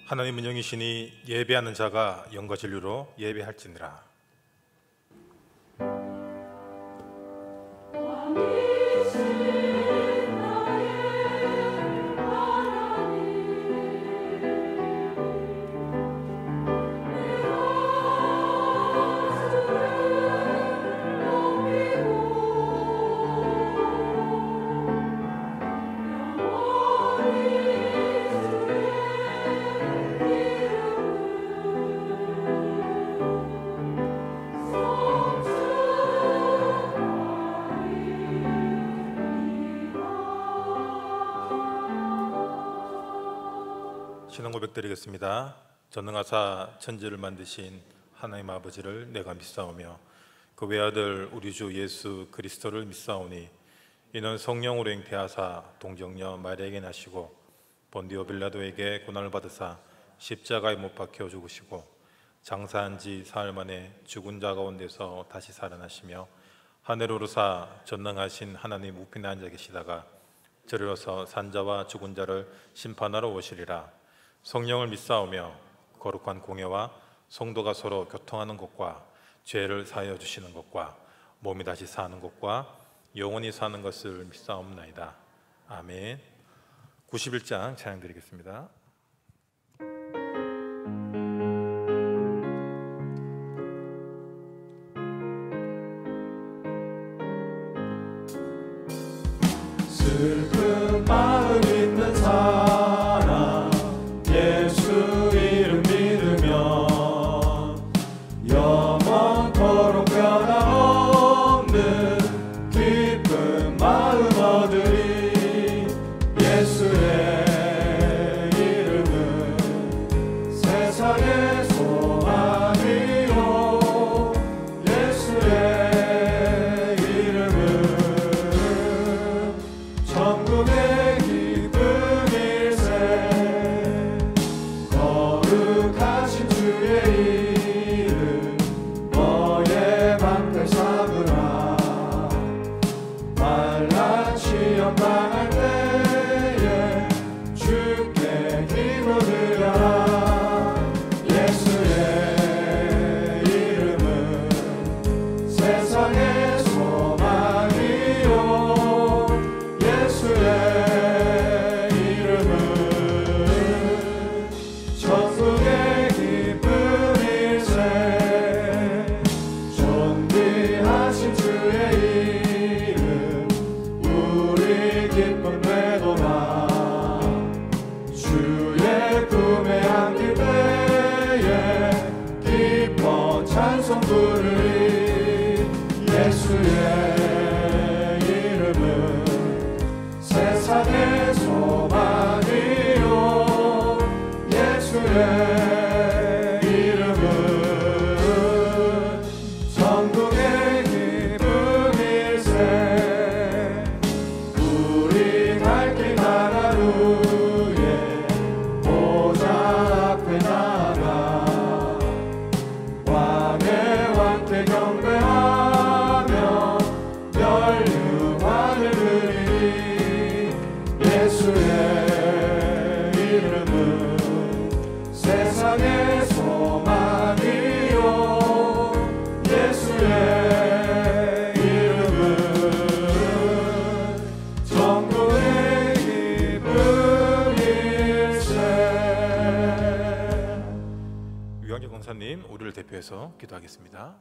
하나님은 영이시니 예배하는 자가 영과 진리로 예배할지니라. 신앙 고백드리겠습니다. 전능하사 천지를 만드신 하나님 아버지를 내가 믿사오며 그 외아들 우리 주 예수 그리스도를 믿사오니 이는 성령으로 잉태하사 동정녀 마리아에게 나시고 본디오 빌라도에게 고난을 받으사 십자가에 못 박혀 죽으시고 장사한 지 사흘 만에 죽은 자 가운데서 다시 살아나시며 하늘로 오르사 전능하신 하나님 우편에 앉아 계시다가 저리로서 산자와 죽은 자를 심판하러 오시리라. 성령을 믿사오며 거룩한 공예와 성도가 서로 교통하는 것과 죄를 사하여 주시는 것과 몸이 다시 사는 것과 영원히 사는 것을 믿사옵나이다. 아멘. 91장 찬양 드리겠습니다. 슬픈 마음 있는 사람 예수 이름 믿으면 영원토록 변함없는 기쁜 마음 얻으리. 예수의 이름은 세상의 소망이요 예수의 이름은 천국의 기쁨일세. 거룩하신 주의 이름 너의 방패 삼으라. 만난 시험 당할 때에 주께 힘을 드려라. 예수의 이름은 세상의 소망이요 예수의 이름은 천국의 기쁨일세. 존귀하신 주의 이름 우리 기쁨 되도다. 주의 품에 안길 때에 기뻐 찬송 부르리. 예수의 이름은 세상의 소망이요 예수의 이름은 천국의 기쁨일세. 우리 갈 길 가라 후에 보좌 앞에 나가 왕의 왕께 경배하며 멸류관을 드리리. 예수의 이름은 세상의 소망이요 예수의 이름은 천국의 기쁨일세. 유광재 권사님 우리를 대표해서 기도하겠습니다.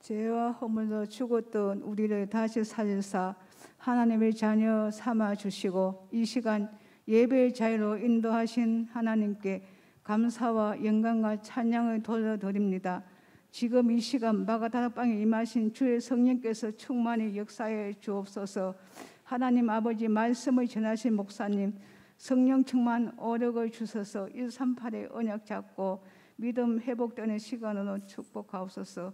죄와 허물로 죽었던 우리를 다시 살리사 하나님의 자녀 삼아 주시고 이 시간 예배의 자유로 인도하신 하나님께 감사와 영광과 찬양을 돌려드립니다. 지금 이 시간 마가다락방에 임하신 주의 성령께서 충만히 역사해 주옵소서. 하나님 아버지 말씀을 전하신 목사님 성령 충만 오력을 주셔서 138의 언약 잡고 믿음 회복되는 시간으로 축복하옵소서.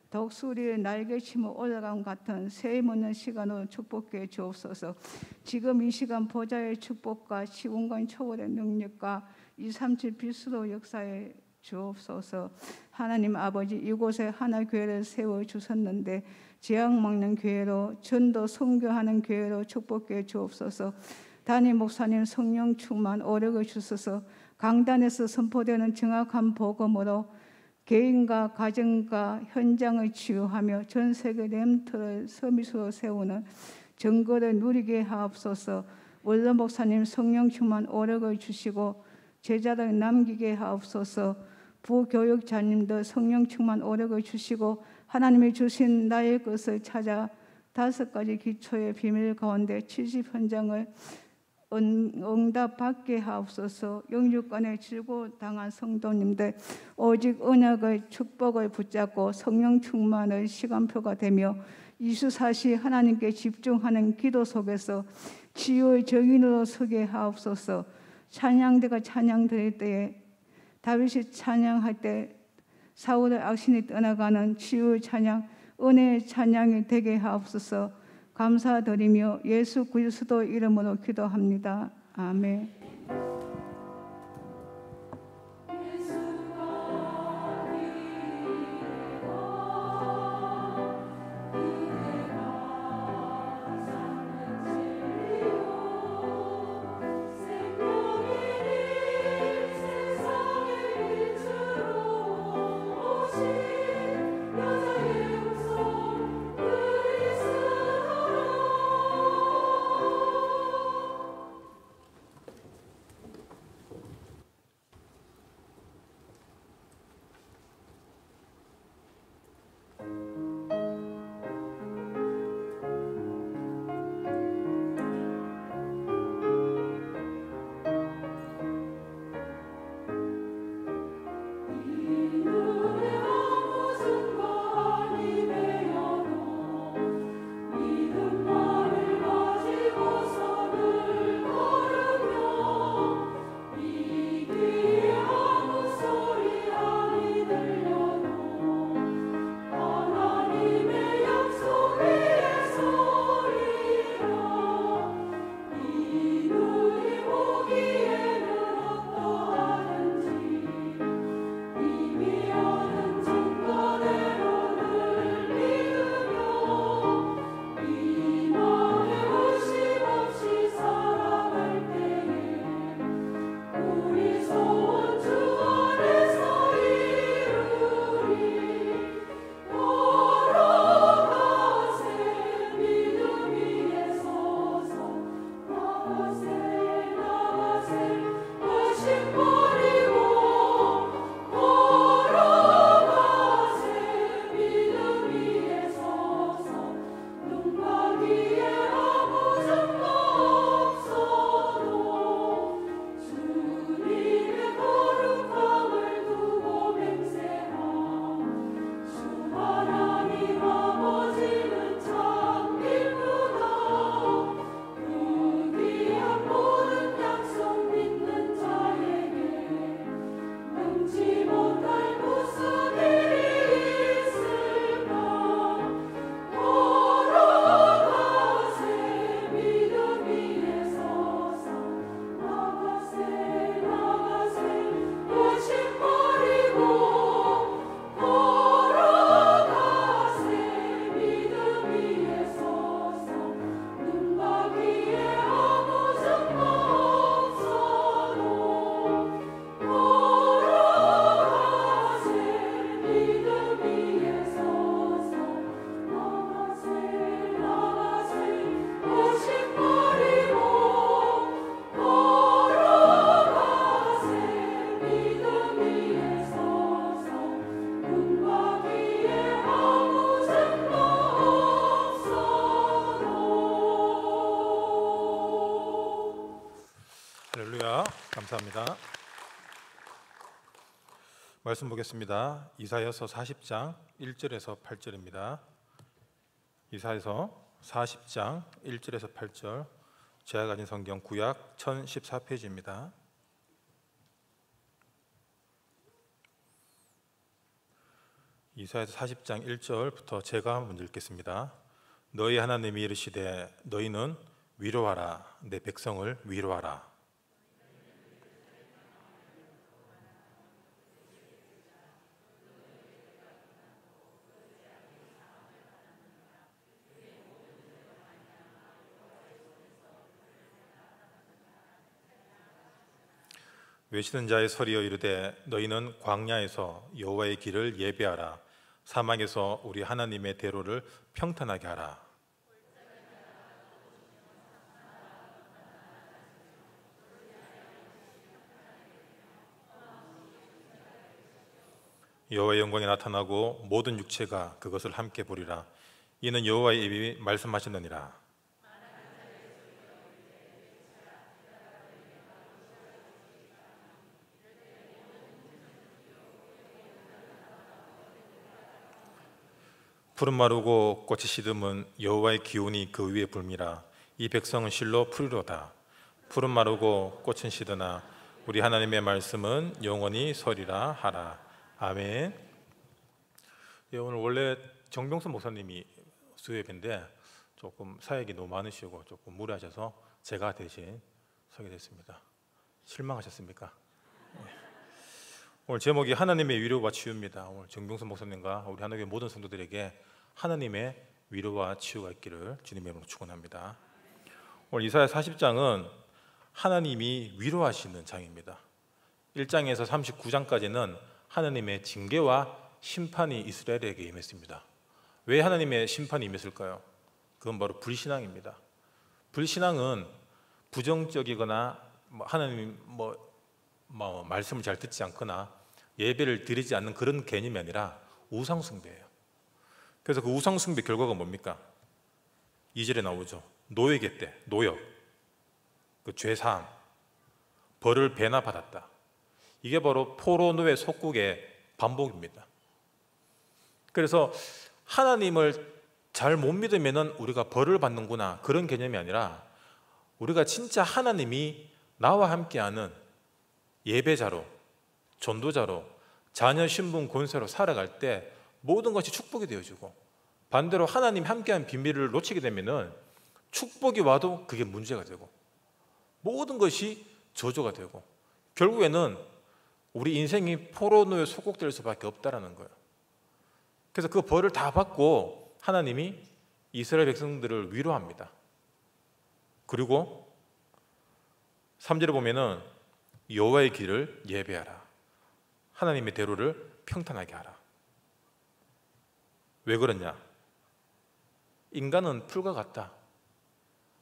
더욱 수리의 날개치며 올라감 같은 세임 없는 시간으로 축복해 주옵소서. 지금 이 시간 보좌의 축복과 시공간 초월의 능력과 237 빛으로 역사해 주옵소서. 하나님 아버지 이곳에 하나 교회를 세워 주셨는데 재앙 막는 교회로 전도 선교하는 교회로 축복해 주옵소서. 담임 목사님 성령 충만 오력을 주셔서 강단에서 선포되는 정확한 복음으로 개인과 가정과 현장을 치유하며 전 세계 렘터를 서밋으로 세우는 정거를 누리게 하옵소서. 원로 목사님 성령 충만 오력을 주시고 제자를 남기게 하옵소서. 부교육자님들 성령 충만 오력을 주시고 하나님이 주신 나의 것을 찾아 5가지 기초의 비밀 가운데 70 현장을 응답받게 하옵소서. 영육간에 질고당한 성도님들 오직 언약의 축복을 붙잡고 성령 충만의 시간표가 되며 24시 하나님께 집중하는 기도 속에서 치유의 정인으로 서게 하옵소서. 찬양대가 찬양 드릴 때에 다윗이 찬양할 때 사울의 악신이 떠나가는 치유의 찬양, 은혜의 찬양이 되게 하옵소서. 감사드리며 예수 그리스도 이름으로 기도합니다. 아멘. 할렐루야. 감사합니다. 말씀 보겠습니다. 이사야서 40장 1절에서 8절입니다. 이사야서 40장 1절에서 8절, 제가 가진 성경 구약 1014페이지입니다. 이사야서 40장 1절부터 제가 먼저 읽겠습니다. 너희 하나님이 이르시되 너희는 위로하라, 내 백성을 위로하라. 외치는 자의 소리여 이르되 너희는 광야에서 여호와의 길을 예배하라. 사막에서 우리 하나님의 대로를 평탄하게 하라. 여호와의 영광이 나타나고 모든 육체가 그것을 함께 보리라. 이는 여호와의 입이 말씀하셨느니라. 푸른 마르고 꽃이 시듬은 여호와의 기운이 그 위에 불미라. 이 백성은 실로 풀이로다. 푸른 마르고 꽃은 시드나 우리 하나님의 말씀은 영원히 서리라 하라. 아멘. 예, 오늘 원래 정병선 목사님이 수요예배인데 조금 사역이 너무 많으시고 조금 무리하셔서 제가 대신 서게 됐습니다. 실망하셨습니까? 오늘 제목이 하나님의 위로와 치유입니다. 오늘 정병선 목사님과 우리 하나님의 모든 성도들에게 하나님의 위로와 치유가 있기를 주님의 이름으로 축원합니다. 오늘 이사야 40장은 하나님이 위로하시는 장입니다. 1장에서 39장까지는 하나님의 징계와 심판이 이스라엘에게 임했습니다. 왜 하나님의 심판이 임했을까요? 그건 바로 불신앙입니다. 불신앙은 부정적이거나 하나님 말씀을 잘 듣지 않거나 예배를 드리지 않는 그런 개념이 아니라 우상숭배예요. 그래서 그 우상숭배 결과가 뭡니까? 2절에 나오죠. 노예계 때 노역, 그 죄사함, 벌을 배나 받았다. 이게 바로 포로노예 속국의 반복입니다. 그래서 하나님을 잘 못 믿으면 우리가 벌을 받는구나, 그런 개념이 아니라 우리가 진짜 하나님이 나와 함께하는 예배자로, 전도자로, 자녀 신분 권세로 살아갈 때 모든 것이 축복이 되어지고, 반대로 하나님 함께한 비밀을 놓치게 되면 축복이 와도 그게 문제가 되고 모든 것이 저주가 되고 결국에는 우리 인생이 포로노예 소곡될 수밖에 없다라는 거예요. 그래서 그 벌을 다 받고 하나님이 이스라엘 백성들을 위로합니다. 그리고 3절에 보면은 여호와의 길을 예배하라. 하나님의 대로를 평탄하게 하라. 왜 그러냐? 인간은 풀과 같다.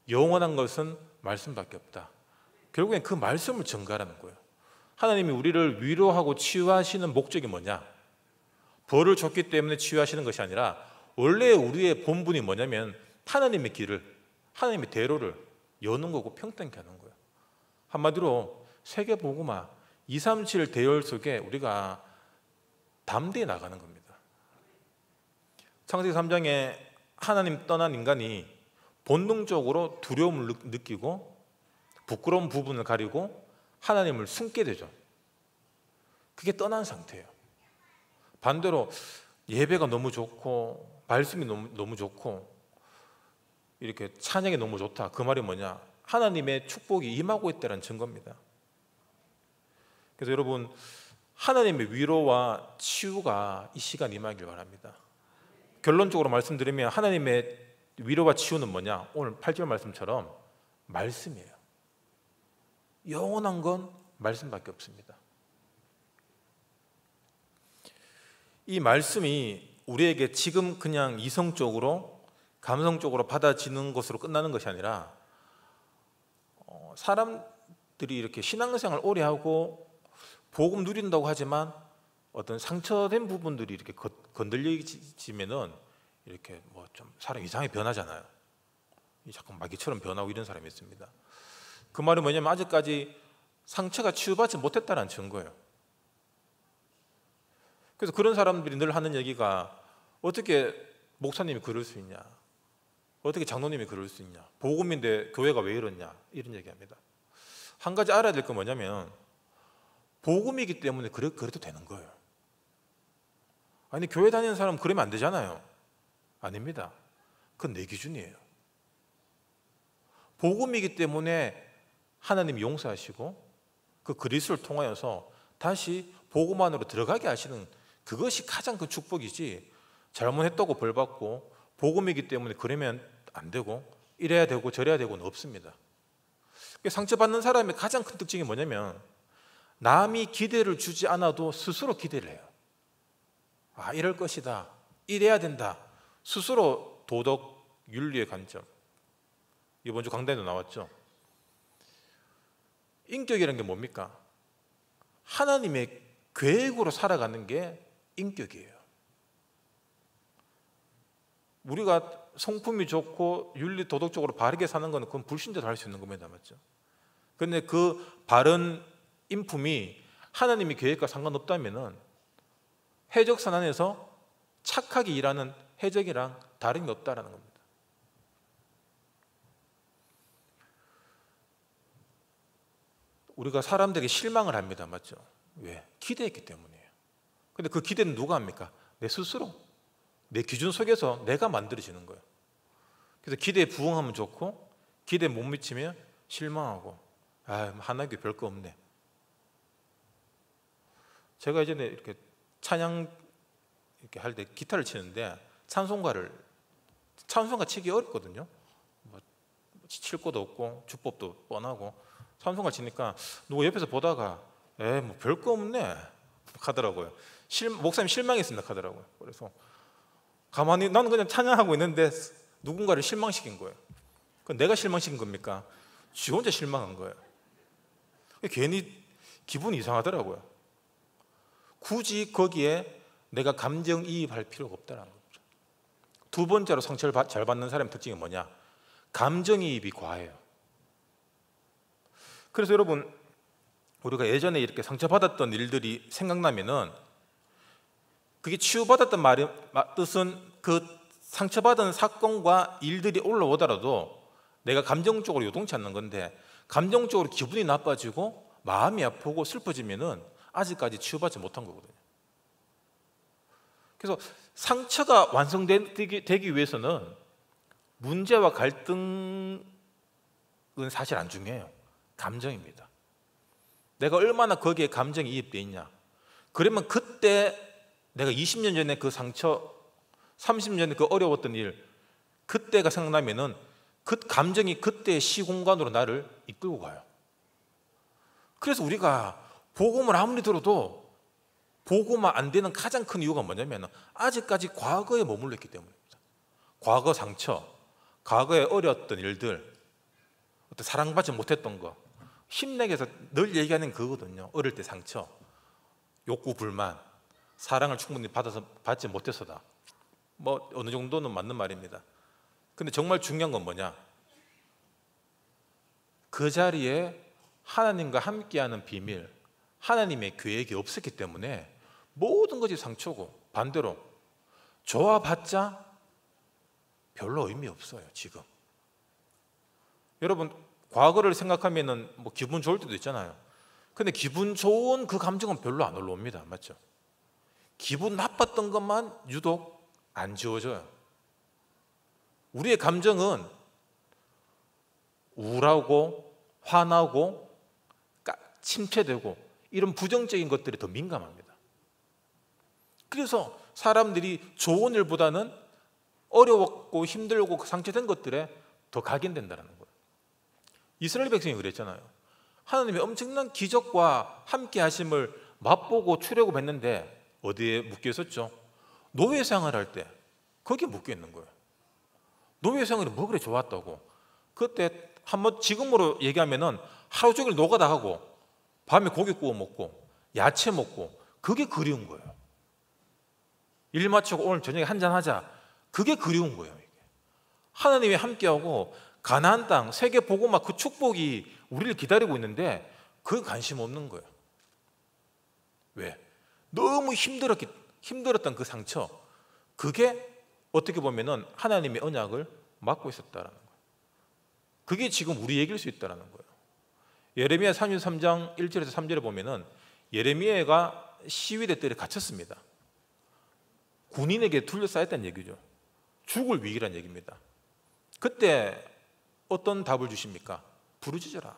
영원한 것은 말씀밖에 없다. 결국엔 그 말씀을 전가하라는 거예요. 하나님이 우리를 위로하고 치유하시는 목적이 뭐냐? 벌을 줬기 때문에 치유하시는 것이 아니라 원래 우리의 본분이 뭐냐면 하나님의 길을, 하나님의 대로를 여는 거고 평탄케 하는 거예요. 한마디로 세계복음화 237 대열 속에 우리가 담대히 나가는 겁니다. 창세기 3장에 하나님 떠난 인간이 본능적으로 두려움을 느끼고 부끄러운 부분을 가리고 하나님을 숨게 되죠. 그게 떠난 상태예요. 반대로 예배가 너무 좋고 말씀이 너무 좋고 이렇게 찬양이 너무 좋다. 그 말이 뭐냐? 하나님의 축복이 임하고 있다는 증거입니다. 그래서 여러분, 하나님의 위로와 치유가 이 시간 임하길 바랍니다. 결론적으로 말씀드리면 하나님의 위로와 치유는 뭐냐? 오늘 8절 말씀처럼 말씀이에요. 영원한 건 말씀밖에 없습니다. 이 말씀이 우리에게 지금 그냥 이성적으로 감성적으로 받아지는 것으로 끝나는 것이 아니라 사람들이 이렇게 신앙생활 오래 하고 복음 누린다고 하지만 어떤 상처된 부분들이 이렇게 건들려지면은 이렇게 뭐 좀 사람 이상하게 변하잖아요. 자꾸 마귀처럼 변하고 이런 사람이 있습니다. 그 말은 뭐냐면 아직까지 상처가 치유받지 못했다는 증거예요. 그래서 그런 사람들이 늘 하는 얘기가 어떻게 목사님이 그럴 수 있냐, 어떻게 장로님이 그럴 수 있냐, 복음인데 교회가 왜 이러냐, 이런 얘기합니다. 한 가지 알아야 될 건 뭐냐면 복음이기 때문에 그래도 되는 거예요. 아니 교회 다니는 사람 그러면 안 되잖아요. 아닙니다. 그건 내 기준이에요. 복음이기 때문에 하나님이 용서하시고 그 그리스도를 통하여서 다시 복음 안으로 들어가게 하시는, 그것이 가장 큰 축복이지, 잘못했다고 벌 받고 복음이기 때문에 그러면 안 되고 이래야 되고 저래야 되고는 없습니다. 상처받는 사람의 가장 큰 특징이 뭐냐면 남이 기대를 주지 않아도 스스로 기대를 해요. 아, 이럴 것이다, 이래야 된다. 스스로 도덕, 윤리의 관점. 이번 주 강단에도 나왔죠. 인격이라는 게 뭡니까? 하나님의 계획으로 살아가는 게 인격이에요. 우리가 성품이 좋고 윤리 도덕적으로 바르게 사는 건 그건 불신자도 할 수 있는 겁니다. 맞죠? 그런데 그 바른 인품이 하나님의 계획과 상관없다면은 해적선 안에서 착하게 일하는 해적이랑 다름이 없다라는 겁니다. 우리가 사람들에게 실망을 합니다. 맞죠? 왜? 기대했기 때문이에요. 근데 그 기대는 누가 합니까? 내 스스로. 내 기준 속에서 내가 만들어지는 거예요. 그래서 기대에 부응하면 좋고 기대에 못 미치면 실망하고, 아, 하나님께 별거 없네. 제가 예전에 이렇게 찬양 이렇게 할 때 기타를 치는데 찬송가 치기 어렵거든요. 뭐 칠 것도 없고 주법도 뻔하고 찬송가 치니까 누구 옆에서 보다가 뭐 별거 없네 하더라고요. 목사님 실망했습니다 하더라고요. 그래서 가만히 나는 그냥 찬양하고 있는데 누군가를 실망시킨 거예요. 그건 내가 실망시킨 겁니까? 지 혼자 실망한 거예요. 괜히 기분이 이상하더라고요. 굳이 거기에 내가 감정이입할 필요가 없다는 거죠. 두 번째로 상처를 잘 받는 사람의 특징이 뭐냐? 감정이입이 과해요. 그래서 여러분, 우리가 예전에 이렇게 상처받았던 일들이 생각나면은 그게 치유받았던 뜻은 그 상처받은 사건과 일들이 올라오더라도 내가 감정적으로 요동치 않는 건데, 감정적으로 기분이 나빠지고 마음이 아프고 슬퍼지면은 아직까지 치유받지 못한 거거든요. 그래서 상처가 완성되기 위해서는 문제와 갈등은 사실 안 중요해요. 감정입니다. 내가 얼마나 거기에 감정이 이입되어 있냐. 그러면 그때 내가 20년 전에 그 상처, 30년 전에 그 어려웠던 일, 그때가 생각나면은 그 감정이 그때의 시공간으로 나를 이끌고 가요. 그래서 우리가 복음을 아무리 들어도 복음화 안 되는 가장 큰 이유가 뭐냐면 아직까지 과거에 머물러 있기 때문입니다. 과거 상처, 과거에 어려웠던 일들, 어떤 사랑받지 못했던 거, 힘내게 해서 늘 얘기하는 그거거든요. 어릴 때 상처, 욕구 불만, 사랑을 충분히 받지 못해서다. 뭐 어느 정도는 맞는 말입니다. 근데 정말 중요한 건 뭐냐? 그 자리에 하나님과 함께하는 비밀, 하나님의 계획이 없었기 때문에 모든 것이 상처고, 반대로 좋아봤자 별로 의미 없어요. 지금 여러분, 과거를 생각하면은 뭐 기분 좋을 때도 있잖아요. 근데 기분 좋은 그 감정은 별로 안 올라옵니다. 맞죠? 기분 나빴던 것만 유독 안 지워져요. 우리의 감정은 우울하고 화나고 침체되고 이런 부정적인 것들이 더 민감합니다. 그래서 사람들이 좋은 일보다는 어려웠고 힘들고 상처된 것들에 더 각인된다는 거예요. 이스라엘 백성이 그랬잖아요. 하나님의 엄청난 기적과 함께 하심을 맛보고 출애굽했는데 어디에 묶여 있었죠? 노예 생활할 때 거기에 묶여 있는 거예요. 노예 생활이 뭐 그래 좋았다고. 그때 한번 지금으로 얘기하면은 하루 종일 노가다 하고 밤에 고기 구워 먹고 야채 먹고 그게 그리운 거예요. 일 마치고 오늘 저녁에 한잔 하자. 그게 그리운 거예요. 이게. 하나님이 함께하고 가나안 땅 세계 복음화 그 축복이 우리를 기다리고 있는데 그게 관심 없는 거예요. 왜? 너무 힘들었던 그 상처, 그게 어떻게 보면은 하나님의 언약을 막고 있었다라는 거예요. 그게 지금 우리 얘기일 수 있다라는 거예요. 예레미야 33장 1절에서 3절에 보면은 예레미야가 시위대 때 갇혔습니다. 군인에게 둘러싸였다는 얘기죠. 죽을 위기란 얘기입니다. 그때 어떤 답을 주십니까? 부르짖어라.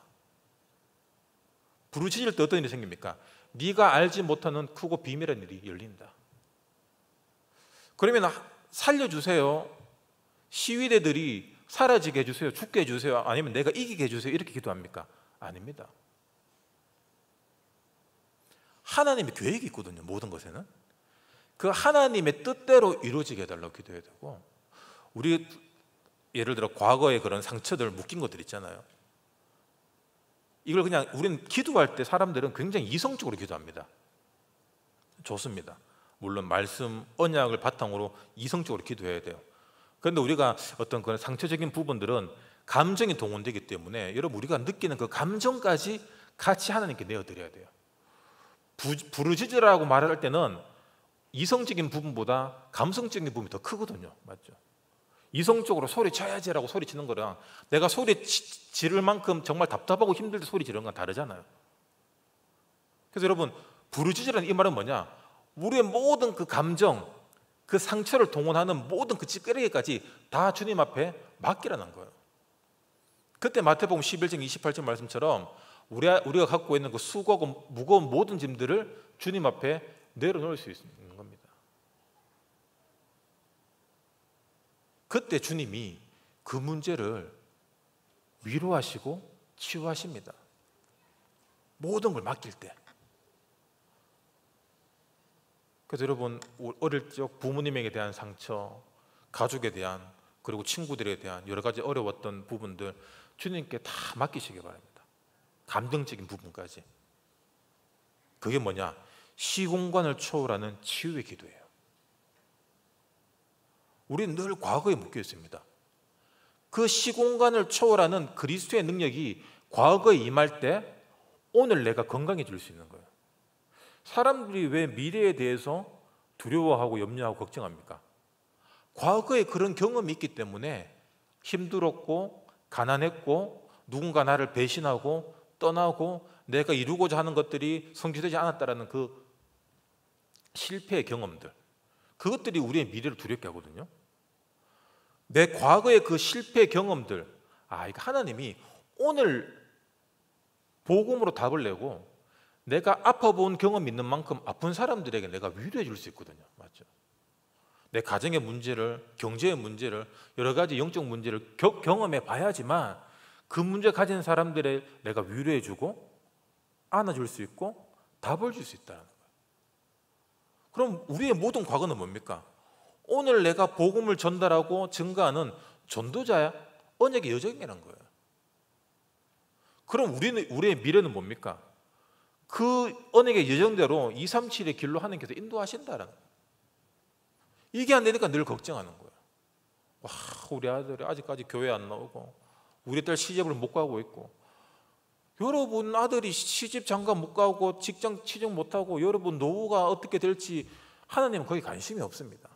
부르짖을 때 어떤 일이 생깁니까? 네가 알지 못하는 크고 비밀한 일이 열린다. 그러면 살려주세요. 시위대들이 사라지게 해주세요. 죽게 해주세요. 아니면 내가 이기게 해주세요. 이렇게 기도합니까? 아닙니다. 하나님의 계획이 있거든요. 모든 것에는 그 하나님의 뜻대로 이루어지게 해달라고 기도해야 되고, 우리 예를 들어 과거의 그런 상처들 묶인 것들 있잖아요. 이걸 그냥 우리는 기도할 때 사람들은 굉장히 이성적으로 기도합니다. 좋습니다. 물론 말씀 언약을 바탕으로 이성적으로 기도해야 돼요. 그런데 우리가 어떤 그런 상처적인 부분들은 감정이 동원되기 때문에 여러분 우리가 느끼는 그 감정까지 같이 하나님께 내어드려야 돼요. 부르짖으라고 말할 때는 이성적인 부분보다 감성적인 부분이 더 크거든요. 맞죠? 이성적으로 소리쳐야지라고 소리치는 거랑 내가 소리 지를 만큼 정말 답답하고 힘들 때 소리 지르는 건 다르잖아요. 그래서 여러분 부르짖으라는 이 말은 뭐냐? 우리의 모든 그 감정, 그 상처를 동원하는 모든 그 찌끄레기까지 다 주님 앞에 맡기라는 거예요. 그때 마태복음 11장 28절 말씀처럼 우리가 갖고 있는 그 수고하고 무거운 모든 짐들을 주님 앞에 내려놓을 수 있는 겁니다. 그때 주님이 그 문제를 위로하시고 치유하십니다. 모든 걸 맡길 때. 그래서 여러분 어릴 적 부모님에게 대한 상처, 가족에 대한, 그리고 친구들에 대한 여러 가지 어려웠던 부분들 주님께 다 맡기시기 바랍니다. 감정적인 부분까지. 그게 뭐냐? 시공간을 초월하는 치유의 기도예요. 우리는 늘 과거에 묶여 있습니다. 그 시공간을 초월하는 그리스도의 능력이 과거에 임할 때 오늘 내가 건강해질 수 있는 거예요. 사람들이 왜 미래에 대해서 두려워하고 염려하고 걱정합니까? 과거에 그런 경험이 있기 때문에 힘들었고 가난했고 누군가 나를 배신하고 떠나고 내가 이루고자 하는 것들이 성취되지 않았다라는 그 실패의 경험들, 그것들이 우리의 미래를 두렵게 하거든요. 내 과거의 그 실패의 경험들, 이거 하나님이 오늘 복음으로 답을 내고 내가 아파본 경험이 있는 만큼 아픈 사람들에게 내가 위로해 줄 수 있거든요. 맞죠? 내 가정의 문제를, 경제의 문제를, 여러 가지 영적 문제를 경험해 봐야지만 그 문제 가진 사람들에 내가 위로해 주고 안아줄 수 있고 답을 줄 수 있다는 거예요. 그럼 우리의 모든 과거는 뭡니까? 오늘 내가 복음을 전달하고 증거하는 전도자야, 언약의 여정이라는 거예요. 그럼 우리의 미래는 뭡니까? 그 언약의 여정대로 237의 길로 하나님께서 인도하신다라는 거예요. 이게 안 되니까 늘 걱정하는 거예요. 와, 우리 아들이 아직까지 교회 안 나오고 우리 딸 시집을 못 가고 있고, 여러분 아들이 시집 장가 못 가고 직장 취직 못 하고 여러분 노후가 어떻게 될지 하나님은 거기 관심이 없습니다.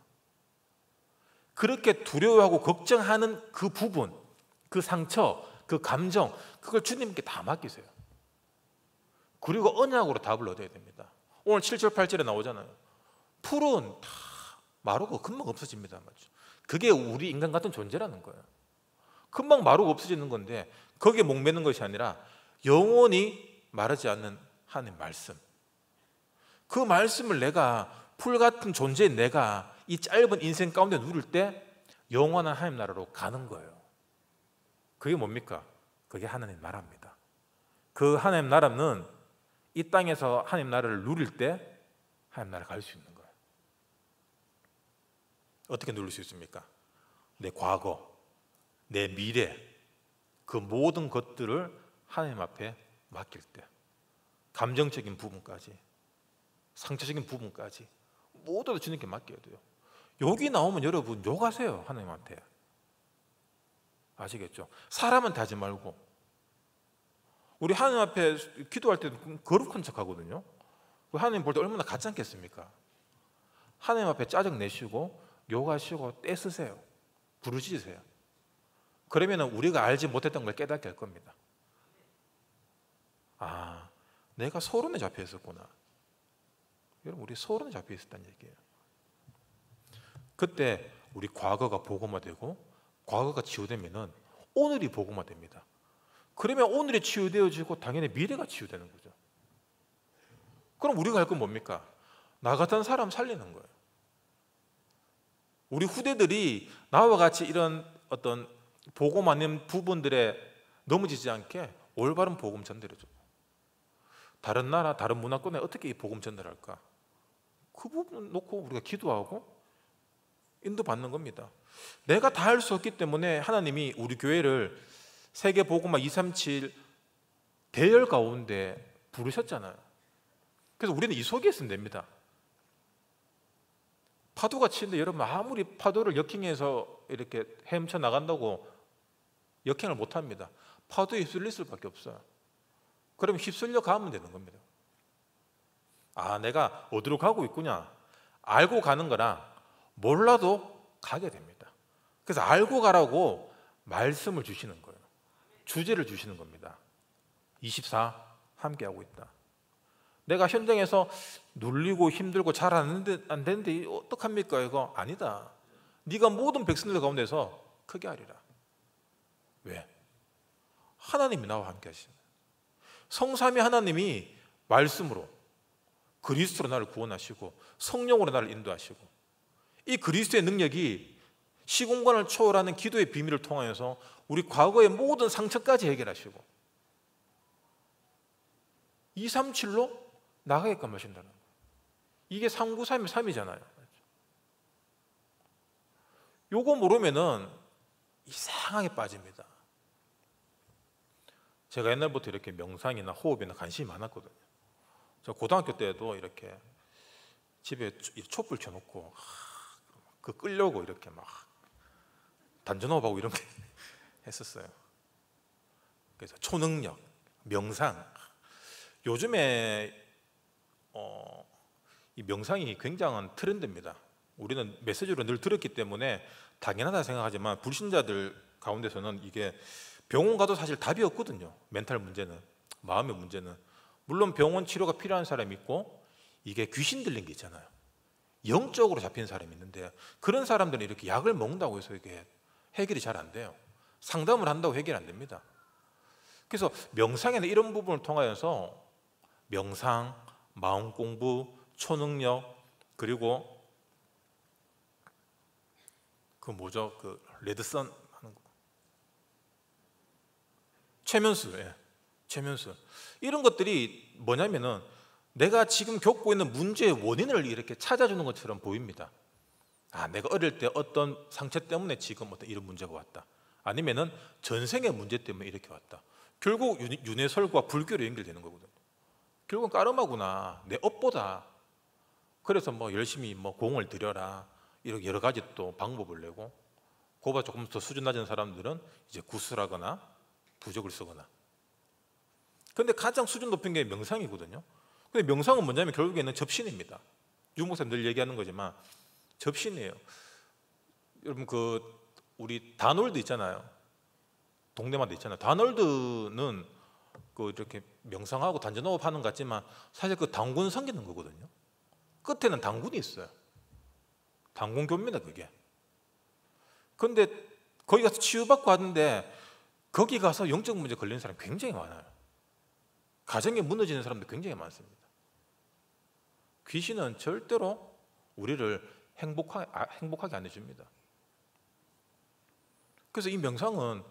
그렇게 두려워하고 걱정하는 그 부분, 그 상처, 그 감정, 그걸 주님께 다 맡기세요. 그리고 언약으로 답을 얻어야 됩니다. 오늘 7절 8절에 나오잖아요. 풀은 다 마르고 금방 없어집니다. 맞죠? 그게 우리 인간 같은 존재라는 거예요. 금방 마르고 없어지는 건데 거기에 목매는 것이 아니라 영원히 마르지 않는 하나님의 말씀, 그 말씀을 내가 풀 같은 존재인 내가 이 짧은 인생 가운데 누릴 때 영원한 하나님 나라로 가는 거예요. 그게 뭡니까? 그게 하나님 나라입니다. 그 하나님 나라는 이 땅에서 하나님 나라를 누릴 때 하나님 나라 갈 수 있는 거예요. 어떻게 누릴 수 있습니까? 내 과거, 내 미래, 그 모든 것들을 하나님 앞에 맡길 때, 감정적인 부분까지, 상처적인 부분까지 모두 주님께 맡겨야 돼요. 욕이 나오면 여러분 욕하세요. 하나님한테. 아시겠죠? 사람한테 하지 말고. 우리 하나님 앞에 기도할 때는 거룩한 척 하거든요. 하나님 볼 때 얼마나 가짜 않겠습니까? 하나님 앞에 짜증 내시고 욕하시고 떼쓰세요. 부르짖으세요. 그러면 우리가 알지 못했던 걸 깨닫게 할 겁니다. 내가 소름에 잡혀 있었구나. 여러분, 우리 소름에 잡혀 있었다는 얘기예요. 그때 우리 과거가 복음화되고 과거가 치유되면은 오늘이 복음화됩니다. 그러면 오늘이 치유되어지고 당연히 미래가 치유되는 거죠. 그럼 우리가 할 건 뭡니까? 나 같은 사람 살리는 거예요. 우리 후대들이 나와 같이 이런 어떤 복음 아닌 부분들에 넘어지지 않게 올바른 복음 전달해줘. 다른 나라, 다른 문화권에 어떻게 이 복음 전달할까? 그 부분 놓고 우리가 기도하고 인도받는 겁니다. 내가 다 할 수 없기 때문에 하나님이 우리 교회를 세계 복음화 237 대열 가운데 부르셨잖아요. 그래서 우리는 이 속에 있으면 됩니다. 파도가 치는데 여러분 아무리 파도를 역행해서 이렇게 헤엄쳐 나간다고 역행을 못합니다. 파도에 휩쓸릴 수밖에 없어요. 그럼 휩쓸려 가면 되는 겁니다. 아, 내가 어디로 가고 있구나 알고 가는 거랑 몰라도 가게 됩니다. 그래서 알고 가라고 말씀을 주시는 거예요. 주제를 주시는 겁니다. 24 함께하고 있다. 내가 현장에서 눌리고 힘들고 잘 안 되는데 어떡합니까? 이거 아니다. 네가 모든 백성들 가운데서 크게 하리라. 왜? 하나님이 나와 함께 하시는 성삼위 하나님이 말씀으로 그리스도로 나를 구원하시고 성령으로 나를 인도하시고 이 그리스도의 능력이 시공간을 초월하는 기도의 비밀을 통하여서 우리 과거의 모든 상처까지 해결하시고 237로 나가게끔 하신다는 거예요. 이게 393이 3이잖아요. 요거 모르면은 이상하게 빠집니다. 제가 옛날부터 이렇게 명상이나 호흡이나 관심이 많았거든요. 저 고등학교 때도 이렇게 집에 촛불 켜놓고 그 끌려고 이렇게 막 단전호흡하고 이런 게 했었어요. 그래서 초능력, 명상. 요즘에 이 명상이 굉장한 트렌드입니다. 우리는 메시지로 늘 들었기 때문에 당연하다 생각하지만 불신자들 가운데서는 이게 병원 가도 사실 답이 없거든요. 멘탈 문제는, 마음의 문제는. 물론 병원 치료가 필요한 사람이 있고 이게 귀신 들린 게 있잖아요. 영적으로 잡힌 사람이 있는데 그런 사람들은 이렇게 약을 먹는다고 해서 이게 해결이 잘 안 돼요. 상담을 한다고 해결이 안 됩니다. 그래서 명상에는 이런 부분을 통하여서 명상, 마음 공부, 초능력, 그리고 그 뭐죠? 그 레드선 하는 거. 최면술, 예. 최면술. 이런 것들이 뭐냐면은 내가 지금 겪고 있는 문제의 원인을 이렇게 찾아주는 것처럼 보입니다. 아, 내가 어릴 때 어떤 상처 때문에 지금 어떤 이런 문제가 왔다. 아니면은 전생의 문제 때문에 이렇게 왔다. 결국 윤회설과 불교로 연결되는 거거든요. 결국은 까르마구나, 내 업보다. 그래서 뭐 열심히 뭐 공을 들여라, 이렇게 여러 가지 또 방법을 내고, 그보다 조금 더 수준 낮은 사람들은 이제 구슬하거나 부적을 쓰거나. 근데 가장 수준 높은 게 명상이거든요. 근데 명상은 뭐냐면 결국에는 접신입니다. 유 목사님 늘 얘기하는 거지만 접신이에요. 여러분 그 우리 다놀드 있잖아요. 동네마다 있잖아요. 다놀드는 그 이렇게 명상하고 단전호흡 하는 것 같지만 사실 그 당군 섬기는 거거든요. 끝에는 당군이 있어요. 당군교입니다, 그게. 근데 거기 가서 치유받고 하는데 거기 가서 영적 문제 걸리는 사람이 굉장히 많아요. 가정이 무너지는 사람도 굉장히 많습니다. 귀신은 절대로 우리를 행복하게 안 해줍니다. 그래서 이 명상은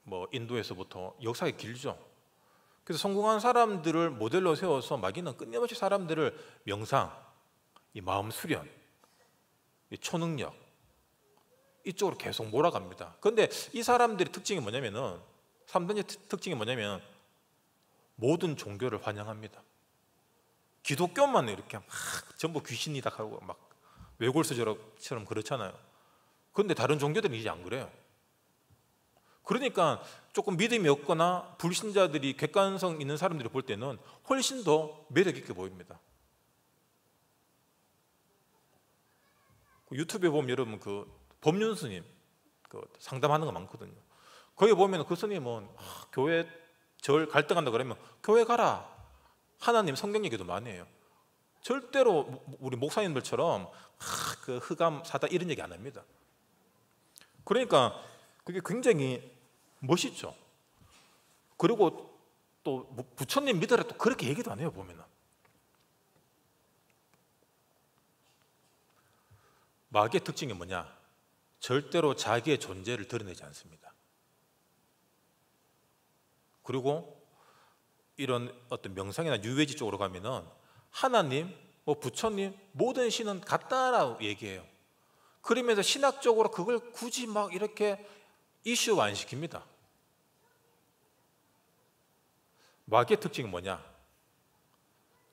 뭐 인도에서부터 역사가 길죠. 그래서 성공한 사람들을 모델로 세워서 마귀는 끊임없이 사람들을 명상, 이 마음 수련, 이 초능력 이쪽으로 계속 몰아갑니다. 그런데 이 사람들의 특징이 뭐냐면은 3단계 특징이 뭐냐면 모든 종교를 환영합니다. 기독교만 이렇게 막 전부 귀신이다 하고 막 외골수처럼 그렇잖아요. 그런데 다른 종교들은 이제 안 그래요. 그러니까 조금 믿음이 없거나 불신자들이 객관성 있는 사람들이 볼 때는 훨씬 더 매력 있게 보입니다. 유튜브에 보면 여러분 그 법륜 스님 그 상담하는 거 많거든요. 거기 보면 그 스님은 교회 절 갈등한다 그러면 교회 가라. 하나님 성경 얘기도 많이 해요. 절대로 우리 목사님들처럼 그 흑암 사단 이런 얘기 안 합니다. 그러니까 그게 굉장히 멋있죠. 그리고 또 부처님 믿으라 또 그렇게 얘기도 안 해요. 보면은 마귀의 특징이 뭐냐? 절대로 자기의 존재를 드러내지 않습니다. 그리고 이런 어떤 명상이나 유해지 쪽으로 가면은 하나님, 뭐 부처님 모든 신은 같다라고 얘기해요. 그러면서 신학적으로 그걸 굳이 막 이렇게 이슈화 안 시킵니다. 마귀의 특징이 뭐냐?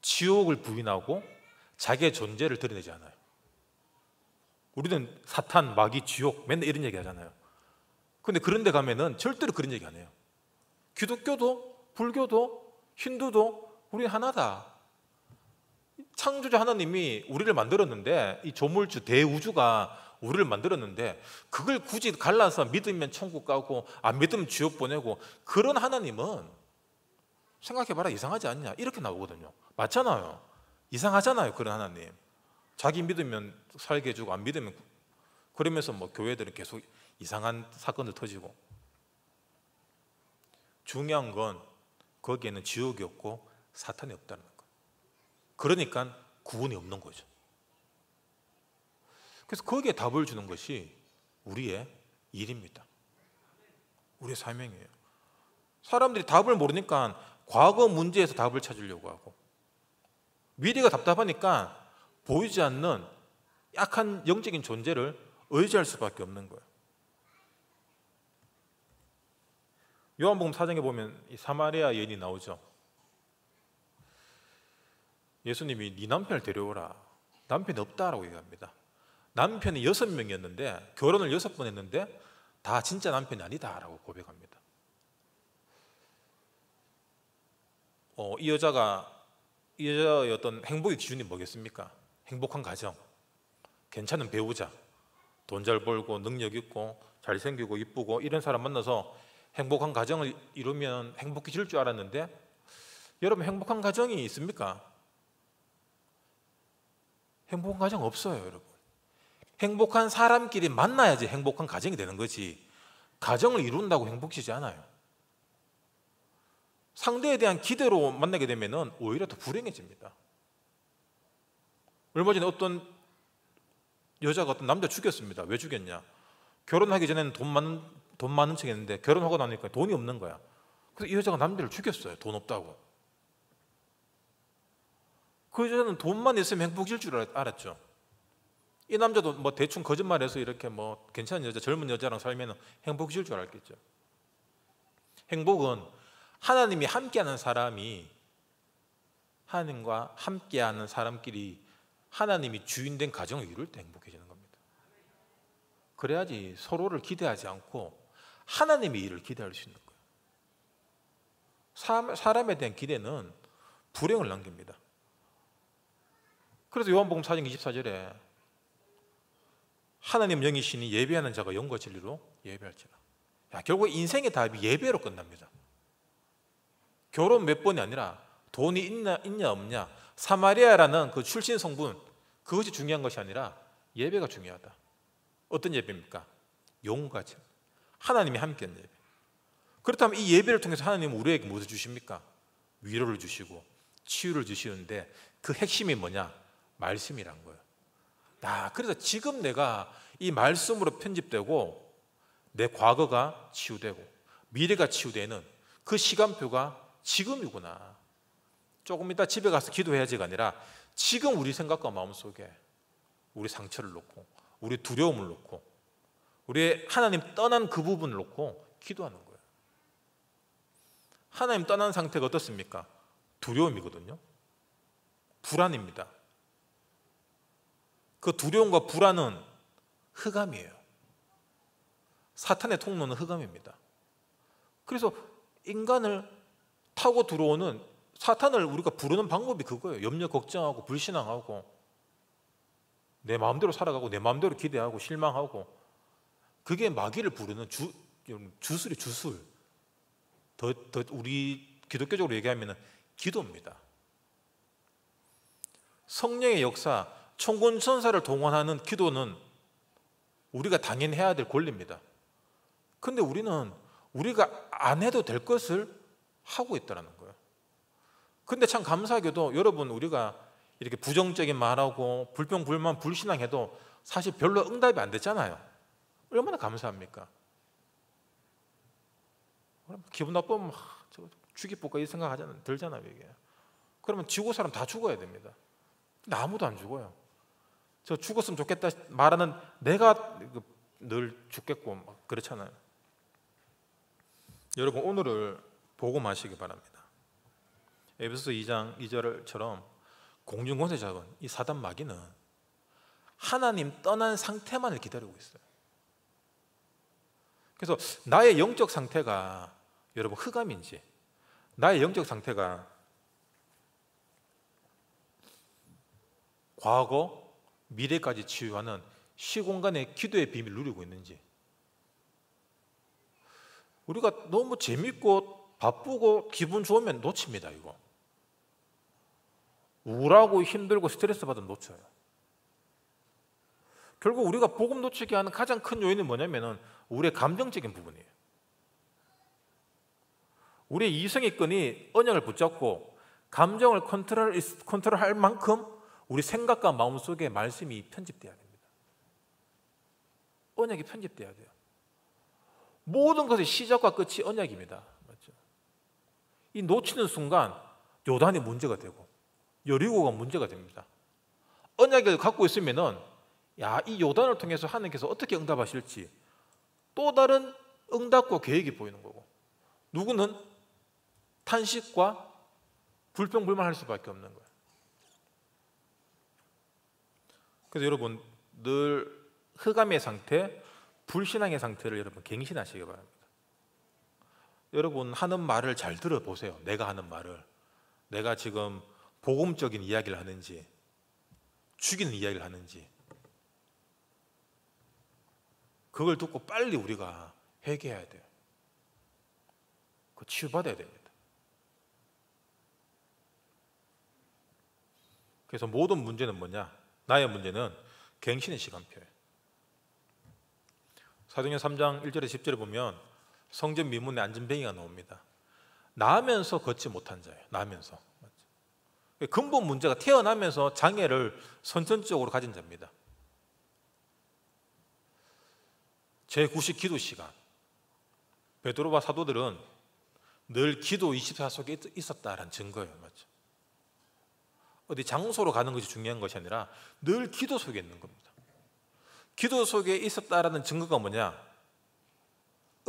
지옥을 부인하고 자기의 존재를 드러내지 않아요. 우리는 사탄, 마귀, 지옥 맨날 이런 얘기 하잖아요. 근데 그런 데 가면은 절대로 그런 얘기 안 해요. 기독교도 불교도 힌두도 우리 하나다. 창조주 하나님이 우리를 만들었는데, 이 조물주 대우주가 우리를 만들었는데 그걸 굳이 갈라서 믿으면 천국 가고 안 믿으면 지옥 보내고, 그런 하나님은 생각해봐라 이상하지 않냐 이렇게 나오거든요. 맞잖아요. 이상하잖아요. 그런 하나님 자기 믿으면 살게 해주고 안 믿으면, 그러면서 뭐 교회들은 계속 이상한 사건들 터지고. 중요한 건 거기에는 지옥이 없고 사탄이 없다는 거. 그러니까 구원이 없는 거죠. 그래서 거기에 답을 주는 것이 우리의 일입니다. 우리의 사명이에요. 사람들이 답을 모르니까 과거 문제에서 답을 찾으려고 하고, 미래가 답답하니까 보이지 않는 약한 영적인 존재를 의지할 수밖에 없는 거예요. 요한복음 4장에 보면 이 사마리아 여인이 나오죠. 예수님이 네 남편을 데려오라. 남편이 없다라고 얘기합니다. 남편이 6명이었는데 결혼을 6번 했는데 다 진짜 남편이 아니다라고 고백합니다. 이 여자의 어떤 행복의 기준이 뭐겠습니까? 행복한 가정, 괜찮은 배우자, 돈 잘 벌고 능력 있고 잘생기고 이쁘고 이런 사람 만나서 행복한 가정을 이루면 행복해질 줄 알았는데, 여러분 행복한 가정이 있습니까? 행복한 가정 없어요, 여러분. 행복한 사람끼리 만나야지 행복한 가정이 되는 거지, 가정을 이룬다고 행복해지지 않아요. 상대에 대한 기대로 만나게 되면 오히려 더 불행해집니다. 얼마 전에 어떤 여자가 어떤 남자 죽였습니다. 왜 죽였냐? 결혼하기 전에는 돈 많은 척 했는데 결혼하고 나니까 돈이 없는 거야. 그래서 이 여자가 남자를 죽였어요. 돈 없다고. 그 여자는 돈만 있으면 행복해질 줄 알았죠. 이 남자도 뭐 대충 거짓말해서 이렇게 뭐 괜찮은 여자, 젊은 여자랑 살면 행복해질 줄 알았겠죠. 행복은 하나님이 함께하는 사람이, 하나님과 함께하는 사람끼리 하나님이 주인된 가정을 이룰 때 행복해지는 겁니다. 그래야지 서로를 기대하지 않고 하나님의 일을 기대할 수 있는 거예요. 사람에 대한 기대는 불행을 남깁니다. 그래서 요한복음 4장 24절에 하나님 영이시니 예배하는 자가 영과 진리로 예배할지라. 결국 인생의 답이 예배로 끝납니다. 결혼 몇 번이 아니라 돈이 있냐 없냐, 사마리아라는 그 출신 성분, 그것이 중요한 것이 아니라 예배가 중요하다. 어떤 예배입니까? 영과 진리, 하나님이 함께한 예배. 그렇다면 이 예배를 통해서 하나님은 우리에게 무엇을 주십니까? 위로를 주시고 치유를 주시는데 그 핵심이 뭐냐? 말씀이란 거예요. 그래서 지금 내가 이 말씀으로 편집되고 내 과거가 치유되고 미래가 치유되는 그 시간표가 지금이구나. 조금 이따 집에 가서 기도해야지가 아니라 지금 우리 생각과 마음속에 우리 상처를 놓고 우리 두려움을 놓고 우리의 하나님 떠난 그 부분을 놓고 기도하는 거예요. 하나님 떠난 상태가 어떻습니까? 두려움이거든요. 불안입니다. 그 두려움과 불안은 흑암이에요. 사탄의 통로는 흑암입니다. 그래서 인간을 타고 들어오는 사탄을 우리가 부르는 방법이 그거예요. 염려, 걱정하고 불신앙하고 내 마음대로 살아가고 내 마음대로 기대하고 실망하고, 그게 마귀를 부르는 주술이 주술. 더 우리 기독교적으로 얘기하면 기도입니다. 성령의 역사, 천군천사를 동원하는 기도는 우리가 당연히 해야 될 권리입니다. 그런데 우리는 우리가 안 해도 될 것을 하고 있다는 거예요. 근데 참 감사하게도 여러분, 우리가 이렇게 부정적인 말하고 불평, 불만, 불신앙해도 사실 별로 응답이 안 됐잖아요. 얼마나 감사합니까? 기분 나쁘면 죽이볼까 이 생각 들잖아요. 이게. 그러면 지구 사람 다 죽어야 됩니다. 근데 아무도 안 죽어요. 저 죽었으면 좋겠다 말하는 내가 늘 죽겠고 막 그렇잖아요. 여러분 오늘을 복음하시기 바랍니다. 에베소서 2장 2절처럼 공중권세 잡은 이 사단 마귀는 하나님 떠난 상태만을 기다리고 있어요. 그래서 나의 영적 상태가 여러분 흑암인지, 나의 영적 상태가 과거, 미래까지 치유하는 시공간의 기도의 비밀을 누리고 있는지, 우리가 너무 재밌고 바쁘고 기분 좋으면 놓칩니다. 이거 우울하고 힘들고 스트레스 받으면 놓쳐요. 결국 우리가 복음 놓치게 하는 가장 큰 요인이 뭐냐면은 우리의 감정적인 부분이에요. 우리의 이성의 끈이 언약을 붙잡고 감정을 컨트롤할 만큼 우리 생각과 마음속에 말씀이 편집돼야 됩니다. 언약이 편집돼야 돼요. 모든 것의 시작과 끝이 언약입니다. 맞죠? 이 놓치는 순간 요단이 문제가 되고 여리고가 문제가 됩니다. 언약을 갖고 있으면은 이 요단을 통해서 하나님께서 어떻게 응답하실지 또 다른 응답과 계획이 보이는 거고, 누구는 탄식과 불평불만할 수밖에 없는 거예요. 그래서 여러분 늘 흑암의 상태, 불신앙의 상태를 여러분 갱신하시기 바랍니다. 여러분 하는 말을 잘 들어보세요. 내가 하는 말을, 내가 지금 복음적인 이야기를 하는지 죽이는 이야기를 하는지, 그걸 듣고 빨리 우리가 회개해야 돼요. 그 치유받아야 됩니다. 그래서 모든 문제는 뭐냐? 나의 문제는 갱신의 시간표예요. 사도행전 3장 1절에 10절에 보면 성전 미문에 앉은 뱅이가 나옵니다. 나면서 걷지 못한 자예요. 나면서. 근본 문제가 태어나면서 장애를 선천적으로 가진 자입니다. 제9식 기도 시간. 베드로와 사도들은 늘 기도 24 속에 있었다라는 증거예요. 맞죠? 어디 장소로 가는 것이 중요한 것이 아니라 늘 기도 속에 있는 겁니다. 기도 속에 있었다라는 증거가 뭐냐?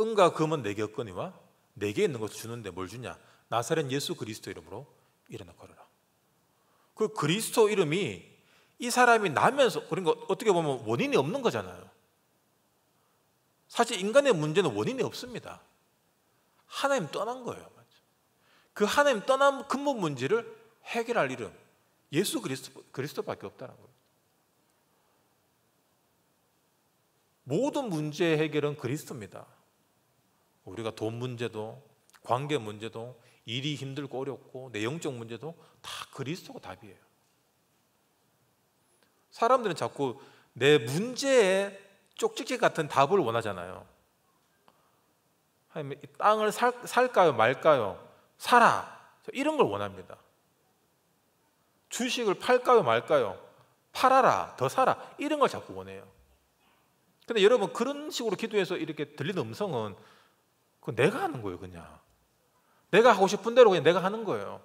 은과 금은 내게 없거니와 내게 있는 것을 주는데 뭘 주냐? 나사렛 예수 그리스도 이름으로 일어나 걸어라. 그 그리스도 이름이 이 사람이 나면서, 그러니까 어떻게 보면 원인이 없는 거잖아요. 사실 인간의 문제는 원인이 없습니다. 하나님 떠난 거예요. 그 하나님 떠난 근본 문제를 해결할 이름 예수 그리스도밖에 없다는 거예요. 모든 문제의 해결은 그리스도입니다. 우리가 돈 문제도, 관계 문제도, 일이 힘들고 어렵고 내 영적 문제도 다 그리스도가 답이에요. 사람들은 자꾸 내 문제에 쪽지기 같은 답을 원하잖아요. 이 땅을 살까요 말까요? 사라, 이런 걸 원합니다. 주식을 팔까요 말까요? 팔아라, 더 사라, 이런 걸 자꾸 원해요. 근데 여러분 그런 식으로 기도해서 이렇게 들리는 음성은 그건 내가 하는 거예요. 그냥 내가 하고 싶은 대로 그냥 내가 하는 거예요.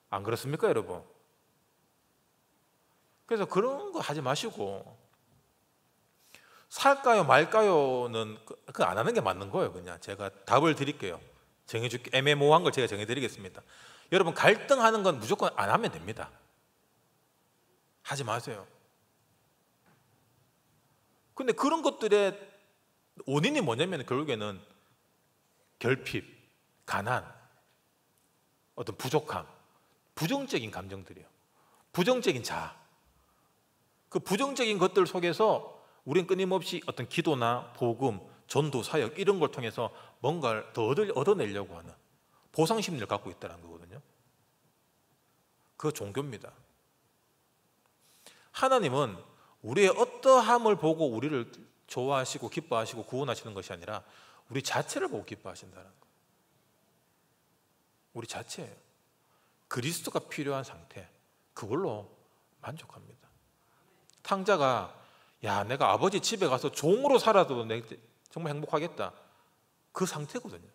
안 그렇습니까 여러분? 그래서 그런 거 하지 마시고 살까요 말까요는 그거 안 하는 게 맞는 거예요. 그냥 제가 답을 드릴게요. 정해줄게. 애매모호한 걸 제가 정해드리겠습니다. 여러분 갈등하는 건 무조건 안 하면 됩니다. 하지 마세요. 근데 그런 것들의 원인이 뭐냐면 결국에는 결핍, 가난, 어떤 부족함, 부정적인 감정들이에요. 부정적인 자아. 그 부정적인 것들 속에서 우리는 끊임없이 어떤 기도나 복음, 전도, 사역 이런 걸 통해서 뭔가를 더 얻어내려고 하는 보상 심리를 갖고 있다는 거거든요. 그거 종교입니다. 하나님은 우리의 어떠함을 보고 우리를 좋아하시고 기뻐하시고 구원하시는 것이 아니라 우리 자체를 보고 기뻐하신다는 거예요. 우리 자체예요. 그리스도가 필요한 상태, 그걸로 만족합니다. 탕자가 내가 아버지 집에 가서 종으로 살아도 정말 행복하겠다, 그 상태거든요.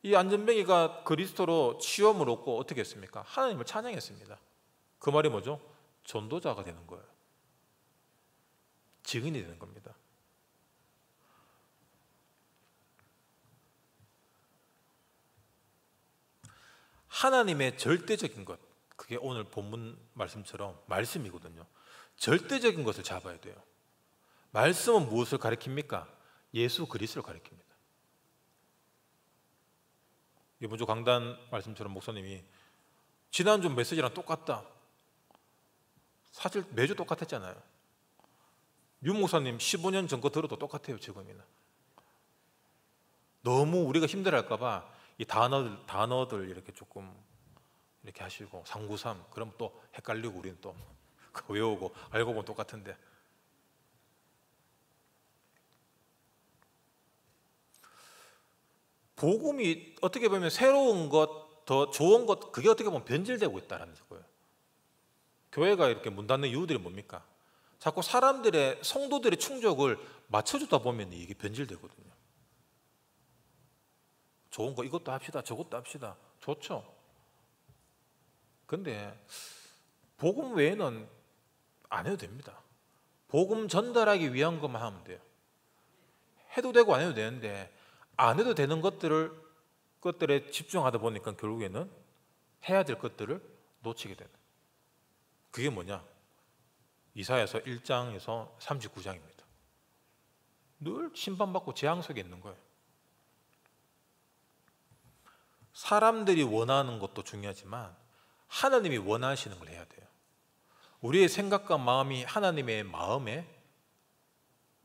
이 안전뱅이가 그리스도로 치유함을 얻고 어떻게 했습니까? 하나님을 찬양했습니다. 그 말이 뭐죠? 전도자가 되는 거예요. 증인이 되는 겁니다. 하나님의 절대적인 것, 그게 오늘 본문 말씀처럼 말씀이거든요. 절대적인 것을 잡아야 돼요. 말씀은 무엇을 가리킵니까? 예수 그리스도를 가리킵니다. 이번 주 강단 말씀처럼 목사님이 지난주 메시지랑 똑같다. 사실 매주 똑같았잖아요. 윤 목사님 15년 전 거 들어도 똑같아요. 지금이나. 너무 우리가 힘들어할까 봐 이 단어들 이렇게 조금 이렇게 하시고 393 그럼 또 헷갈리고 우리는 또 외우고 알고 보면 똑같은데, 복음이 어떻게 보면 새로운 것, 더 좋은 것, 그게 어떻게 보면 변질되고 있다는 거예요. 교회가 이렇게 문 닫는 이유들이 뭡니까? 자꾸 사람들의, 성도들의 충족을 맞춰주다 보면 이게 변질되거든요. 좋은 거 이것도 합시다, 저것도 합시다. 좋죠. 근데 복음 외에는 안 해도 됩니다. 복음 전달하기 위한 것만 하면 돼요. 해도 되고 안 해도 되는데, 안 해도 되는 것들에 집중하다 보니까 결국에는 해야 될 것들을 놓치게 되는. 그게 뭐냐? 이사야서 1장에서 39장입니다. 늘 심판받고 재앙 속에 있는 거예요. 사람들이 원하는 것도 중요하지만 하나님이 원하시는 걸 해야 돼요. 우리의 생각과 마음이 하나님의 마음에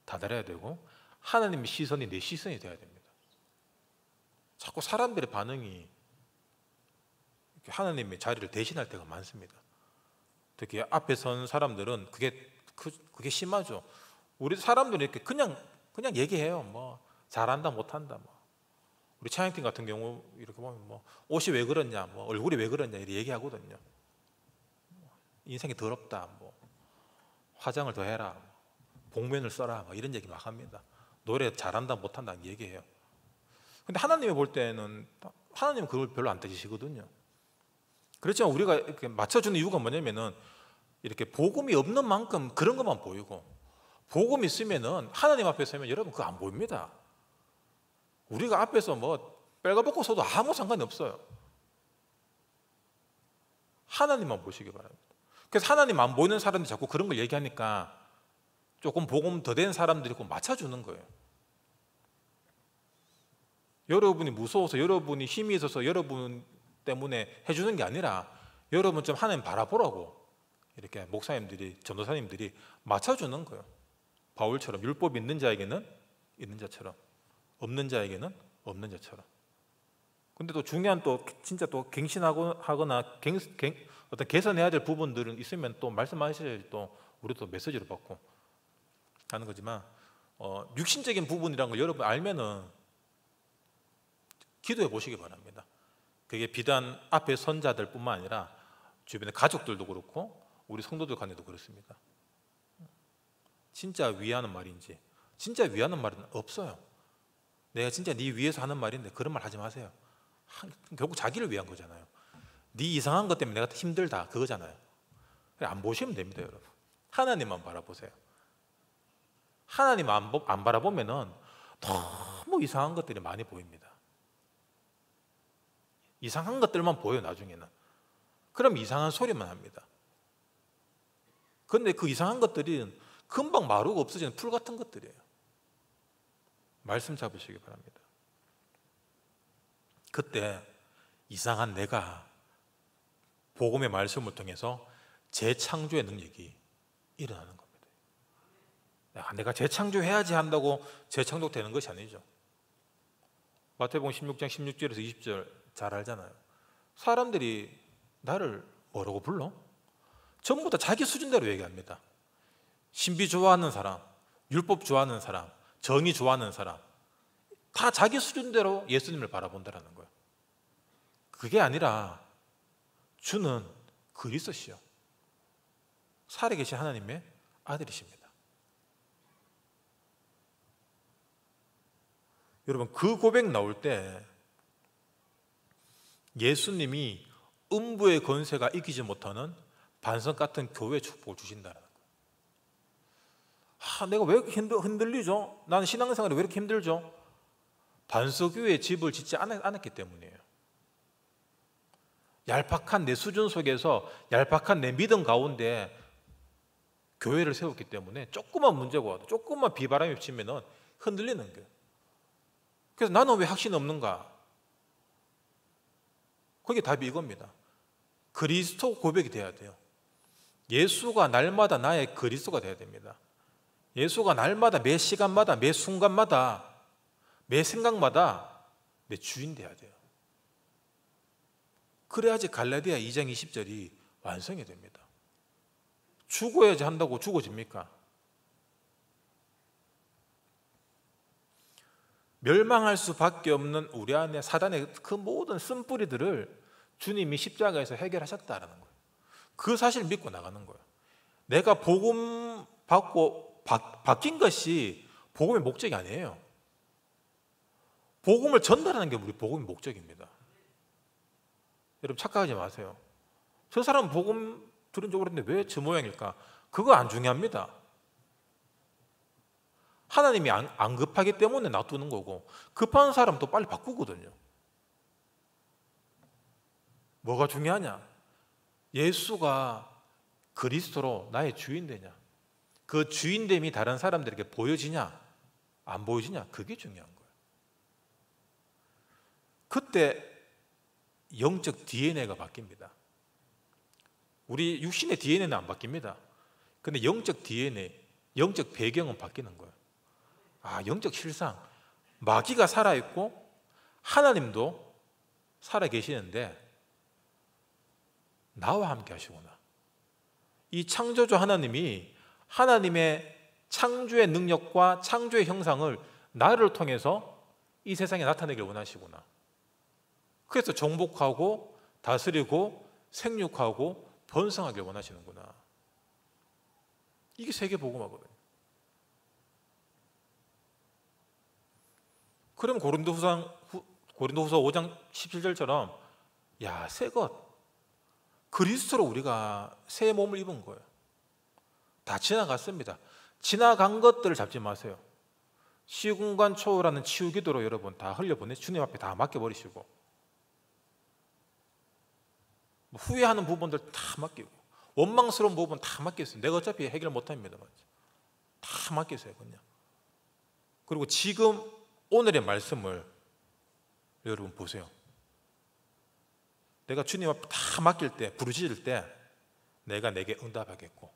다다라야 되고, 하나님의 시선이 내 시선이 돼야 됩니다. 자꾸 사람들의 반응이 하나님의 자리를 대신할 때가 많습니다. 특히 앞에 선 사람들은 그게 심하죠. 우리 사람들은 이렇게 그냥 얘기해요. 뭐 잘한다 못한다. 뭐 우리 차영팀 같은 경우 이렇게 보면 뭐 옷이 왜 그렇냐, 뭐 얼굴이 왜 그렇냐 이렇게 얘기하거든요. 인생이 더럽다, 뭐 화장을 더 해라, 뭐 복면을 써라, 뭐 이런 얘기 막 합니다. 노래 잘한다 못한다 얘기해요. 근데 하나님이 볼 때는 하나님은 그걸 별로 안 따지시거든요. 그렇지만 우리가 이렇게 맞춰주는 이유가 뭐냐면은 이렇게 복음이 없는 만큼 그런 것만 보이고, 복음이 있으면은 하나님 앞에 서면 여러분 그거 안 보입니다. 우리가 앞에서 뭐 빨가벗고 서도 아무 상관이 없어요. 하나님만 보시기 바랍니다. 그래서 하나님 안 보이는 사람들이 자꾸 그런 걸 얘기하니까 조금 복음 더 된 사람들이 꼭 맞춰주는 거예요. 여러분이 무서워서, 여러분이 힘이 있어서 여러분 때문에 해주는 게 아니라 여러분 좀 하나님 바라보라고 이렇게 목사님들이, 전도사님들이 맞춰주는 거예요. 바울처럼 율법이 있는 자에게는 있는 자처럼, 없는 자에게는 없는 자처럼. 근데 또 중요한, 또 진짜 또 갱신하거나 어떤 개선해야 될 부분들은 있으면 또 말씀하셔야지 또 우리도 메시지를 받고 하는 거지만, 육신적인 부분이라는 걸 여러분 알면은 기도해 보시기 바랍니다. 그게 비단 앞에 선자들 뿐만 아니라 주변의 가족들도 그렇고 우리 성도들 간에도 그렇습니다. 진짜 위하는 말인지, 진짜 위하는 말은 없어요. 내가 진짜 네 위해서 하는 말인데 그런 말 하지 마세요. 결국 자기를 위한 거잖아요. 네 이상한 것 때문에 내가 힘들다 그거잖아요. 안 보시면 됩니다. 여러분, 하나님만 바라보세요. 하나님 안 바라보면은 너무 이상한 것들이 많이 보입니다. 이상한 것들만 보여요. 나중에는. 그럼 이상한 소리만 합니다. 그런데 그 이상한 것들이 금방 마르고 없어지는 풀 같은 것들이에요. 말씀 잡으시기 바랍니다. 그때 이상한 내가 복음의 말씀을 통해서 재창조의 능력이 일어나는 겁니다. 내가 재창조해야지 한다고 재창조되는 것이 아니죠. 마태복음 16장 16절에서 20절 잘 알잖아요. 사람들이 나를 뭐라고 불러? 전부 다 자기 수준대로 얘기합니다. 신비 좋아하는 사람, 율법 좋아하는 사람, 정의 좋아하는 사람, 다 자기 수준대로 예수님을 바라본다는 거예요. 그게 아니라 주는 그리스도시요, 살아계신 하나님의 아들이십니다. 여러분, 그 고백 나올 때 예수님이 음부의 권세가 이기지 못하는 반석 같은 교회 축복을 주신다는 거예요. 내가 왜 이렇게 흔들리죠? 나는 신앙생활이 왜 이렇게 힘들죠? 반석 위에 집을 짓지 않았기 때문이에요. 얄팍한 내 수준 속에서, 얄팍한 내 믿음 가운데 교회를 세웠기 때문에 조금만 문제가 와도, 조금만 비바람이 비치면 흔들리는 거예요. 그래서 나는 왜 확신이 없는가? 그게 답이 이겁니다. 그리스도 고백이 돼야 돼요. 예수가 날마다 나의 그리스도가 돼야 됩니다. 예수가 날마다, 매 시간마다, 매 순간마다, 매 생각마다 내 주인 돼야 돼요. 그래야지 갈라디아 2장 20절이 완성이 됩니다. 죽어야지 한다고 죽어집니까? 멸망할 수밖에 없는 우리 안에 사단의 그 모든 쓴뿌리들을 주님이 십자가에서 해결하셨다는 거예요. 그 사실 믿고 나가는 거예요. 내가 복음 받고 바뀐 것이 복음의 목적이 아니에요. 복음을 전달하는 게 우리 복음의 목적입니다. 여러분 착각하지 마세요. 저 사람은 복음 들은 줄 알았는데 왜 저 모양일까? 그거 안 중요합니다. 하나님이 안 급하기 때문에 놔두는 거고, 급한 사람은 또 빨리 바꾸거든요. 뭐가 중요하냐? 예수가 그리스도로 나의 주인 되냐? 그 주인됨이 다른 사람들에게 보여지냐? 안 보여지냐? 그게 중요한 거예요. 그때 영적 DNA가 바뀝니다. 우리 육신의 DNA는 안 바뀝니다. 근데 영적 DNA, 영적 배경은 바뀌는 거예요. 영적 실상, 마귀가 살아있고 하나님도 살아계시는데 나와 함께 하시구나. 이 창조주 하나님이 하나님의 창조의 능력과 창조의 형상을 나를 통해서 이 세상에 나타내길 원하시구나. 그래서 정복하고 다스리고 생육하고 번성하길 원하시는구나. 이게 세계복음화거든요. 그럼 고린도후서 5장 17절처럼 새것 그리스도로 우리가 새 몸을 입은 거예요. 다 지나갔습니다. 지나간 것들을 잡지 마세요. 시공간 초월하는 치유 기도로 여러분 다 흘려보내 주님 앞에 다 맡겨버리시고, 후회하는 부분들 다 맡기고, 원망스러운 부분 다 맡겼어요. 내가 어차피 해결 못합니다. 다 맡겼어요. 그냥. 그리고 지금 오늘의 말씀을 여러분 보세요. 내가 주님 앞에 다 맡길 때, 부르짖을 때 내가 내게 응답하겠고,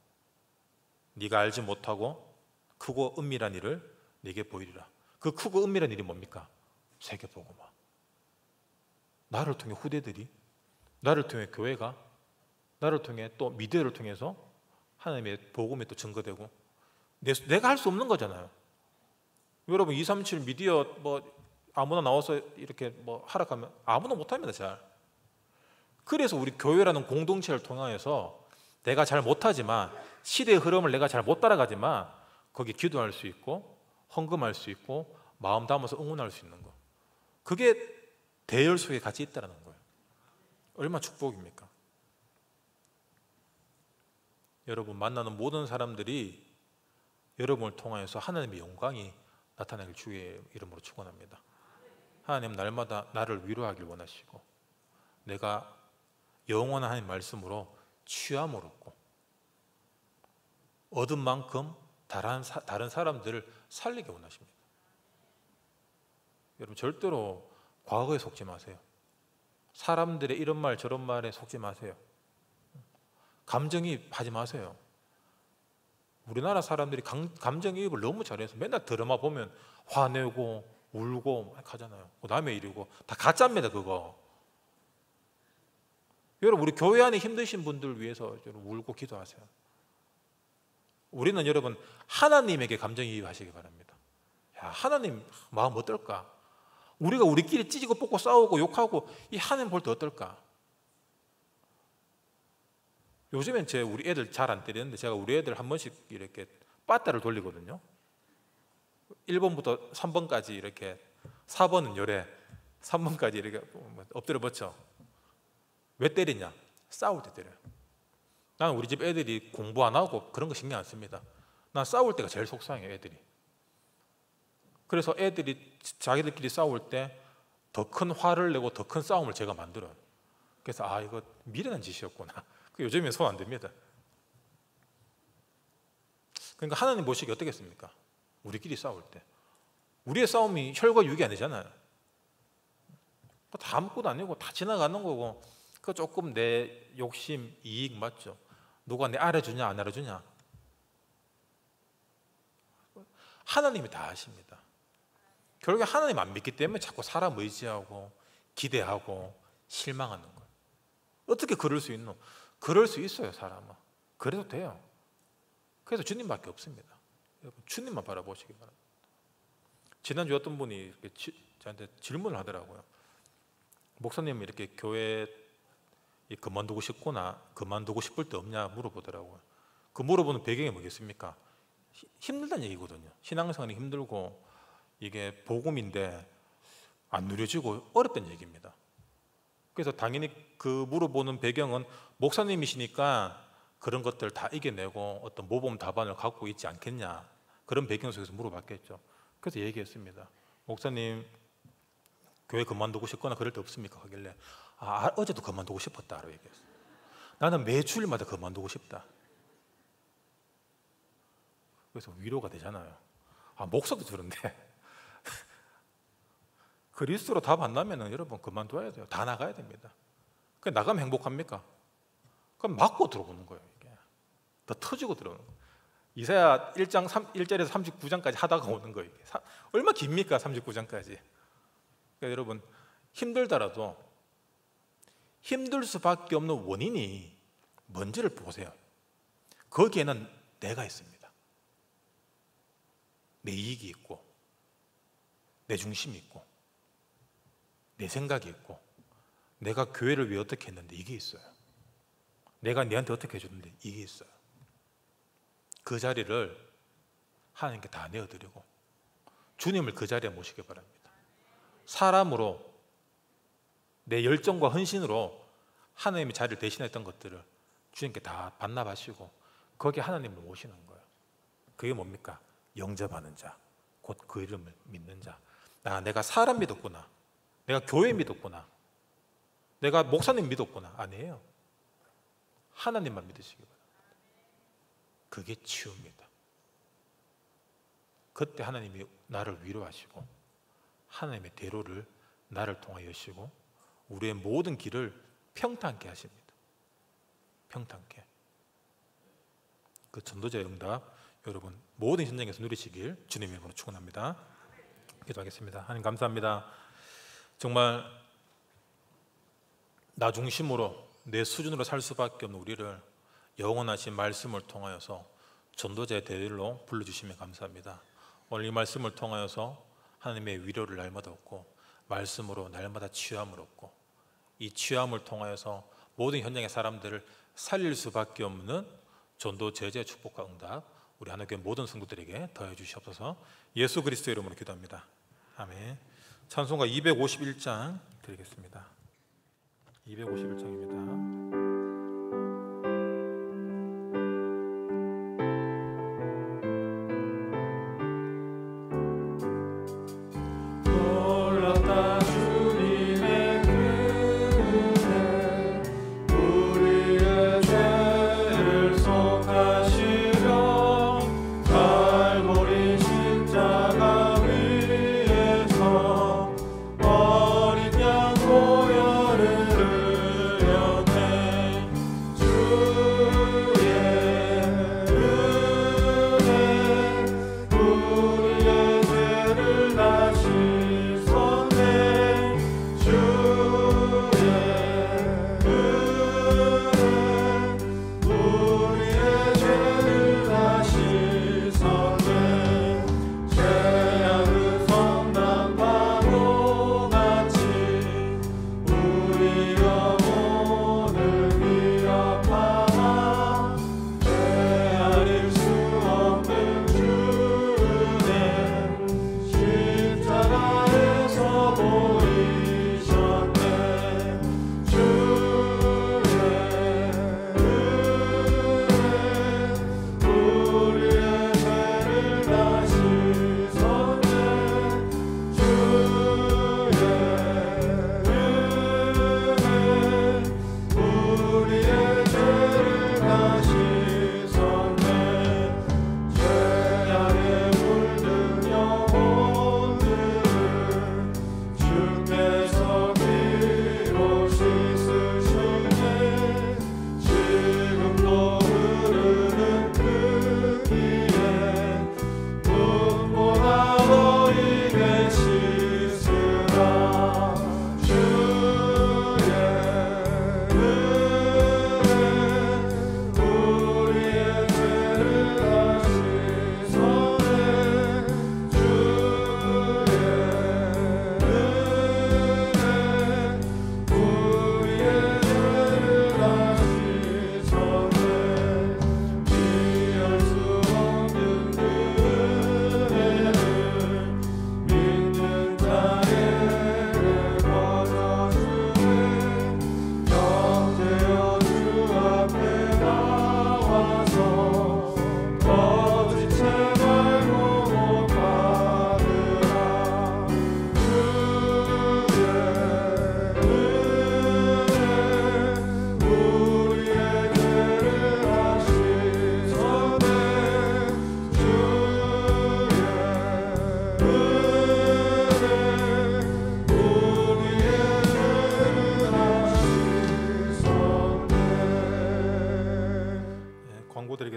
네가 알지 못하고 크고 은밀한 일을 네게 보이리라. 그 크고 은밀한 일이 뭡니까? 세계복음화. 나를 통해 후대들이, 나를 통해 교회가, 나를 통해 또 미디어를 통해서 하나님의 복음이 또 증거되고, 내가 할 수 없는 거잖아요. 여러분 237 미디어 아무나 나와서 이렇게 하락하면 아무나 못합니다. 잘. 그래서 우리 교회라는 공동체를 통해서 내가 잘 못하지만, 시대의 흐름을 내가 잘 못 따라가지만 거기 기도할 수 있고 헌금할 수 있고 마음 담아서 응원할 수 있는 거, 그게 대열 속에 같이 있다는 거예요. 얼마나 축복입니까? 여러분 만나는 모든 사람들이 여러분을 통하여서 하나님의 영광이 나타나길 주의 이름으로 축원합니다. 하나님 날마다 나를 위로하길 원하시고, 내가 영원한 하나님 말씀으로 취함을 얻고 얻은 만큼 다른 사람들을 살리게 원하십니다. 여러분 절대로 과거에 속지 마세요. 사람들의 이런 말 저런 말에 속지 마세요. 감정이입하지 마세요. 우리나라 사람들이 감정이입을 너무 잘해서 맨날 드라마 보면 화내고 울고 막 하잖아요. 남의 일이고 다 가짜입니다. 그거. 여러분 우리 교회 안에 힘드신 분들 위해서 울고 기도하세요. 우리는 여러분 하나님에게 감정이입하시기 바랍니다. 하나님 마음 어떨까? 우리가 우리끼리 찢고 뽑고 싸우고 욕하고 이 하나님 볼 때 어떨까? 요즘엔 우리 애들 잘 안 때리는데 제가 우리 애들 한 번씩 이렇게 빠따를 돌리거든요. 1번부터 3번까지 이렇게, 4번은 요래, 3번까지 이렇게 엎드려 버쳐. 왜 때리냐? 싸울 때 때려요. 나는 우리 집 애들이 공부 안 하고 그런 거 신경 안 씁니다. 난 싸울 때가 제일 속상해요, 애들이. 그래서 애들이 자기들끼리 싸울 때 더 큰 화를 내고 더 큰 싸움을 제가 만들어요. 그래서 이거 미련한 짓이었구나. 요즘에 손 안 댑니다. 그러니까 하나님 보시기 어떻겠습니까? 우리끼리 싸울 때 우리의 싸움이 혈과 육이 아니잖아요. 다 아무것도 아니고 다 지나가는 거고, 그 조금 내 욕심, 이익 맞죠? 누가 내 알아주냐 안 알아주냐? 하나님이 다 아십니다. 결국에 하나님 안 믿기 때문에 자꾸 사람 의지하고 기대하고 실망하는 거예요. 어떻게 그럴 수 있노? 그럴 수 있어요, 사람은. 그래도 돼요. 그래서 주님밖에 없습니다. 여러분, 주님만 바라보시기 바랍니다. 지난주에 어떤 분이 이렇게 저한테 질문을 하더라고요. 목사님, 이렇게 교회 그만두고 싶거나 그만두고 싶을 때 없냐 물어보더라고요. 그 물어보는 배경이 뭐겠습니까? 힘들다는 얘기거든요. 신앙생활이 힘들고 이게 복음인데 안 누려지고 어렵다는 얘기입니다. 그래서 당연히 그 물어보는 배경은 목사님이시니까 그런 것들 다 이겨내고 어떤 모범 답안을 갖고 있지 않겠냐, 그런 배경 속에서 물어봤겠죠. 그래서 얘기했습니다. 목사님, 교회 그만두고 싶거나 그럴 때 없습니까? 하길래 어제도 그만두고 싶었다라고 얘기했어요. 나는 매주일마다 그만두고 싶다. 그래서 위로가 되잖아요. 목사도 저런데 그리스도로 답 안 나면은 여러분 그만둬야 돼요. 다 나가야 됩니다. 그럼 나가면 행복합니까? 그럼 맞고 들어오는 거예요. 이게 더 터지고 들어오는 거예요. 이사야 1장 1절에서 39장까지 하다가 오는 거예요. 얼마나 깁니까? 39장까지. 그러니까 여러분, 힘들더라도 힘들 수밖에 없는 원인이 뭔지를 보세요. 거기에는 내가 있습니다. 내 이익이 있고, 내 중심이 있고, 내 생각이 있고, 내가 교회를 위해 어떻게 했는데 이게 있어요. 내가 내한테 어떻게 해줬는데 이게 있어요. 그 자리를 하나님께 다 내어드리고 주님을 그 자리에 모시기 바랍니다. 사람으로 내 열정과 헌신으로 하나님의 자리를 대신했던 것들을 주님께 다 반납하시고 거기에 하나님을 모시는 거예요. 그게 뭡니까? 영접하는 자, 곧 그 이름을 믿는 자. 내가 사람 믿었구나, 내가 교회 믿었구나, 내가 목사님 믿었구나. 아니에요. 하나님만 믿으시기 바랍니다. 그게 치유입니다. 그때 하나님이 나를 위로하시고 하나님의 대로를 나를 통하여 여시고 우리의 모든 길을 평탄케 하십니다. 평탄케. 그 전도자의 응답 여러분 모든 현장에서 누리시길 주님의 이름으로 축원합니다. 기도하겠습니다. 하나님 감사합니다. 정말 나 중심으로 내 수준으로 살 수밖에 없는 우리를 영원하신 말씀을 통하여서 전도자의 대열로 불러주시면 감사합니다. 오늘 이 말씀을 통하여서 하나님의 위로를 날마다 얻고 말씀으로 날마다 취함을 얻고 이 취함을 통하여서 모든 현장의 사람들을 살릴 수밖에 없는 전도 제자의 축복과 응답 우리 하나님의 모든 성도들에게 더해 주시옵소서. 예수 그리스도의 이름으로 기도합니다. 아멘. 찬송가 251장 드리겠습니다. 251장입니다. 어린 양 보혈을 흘려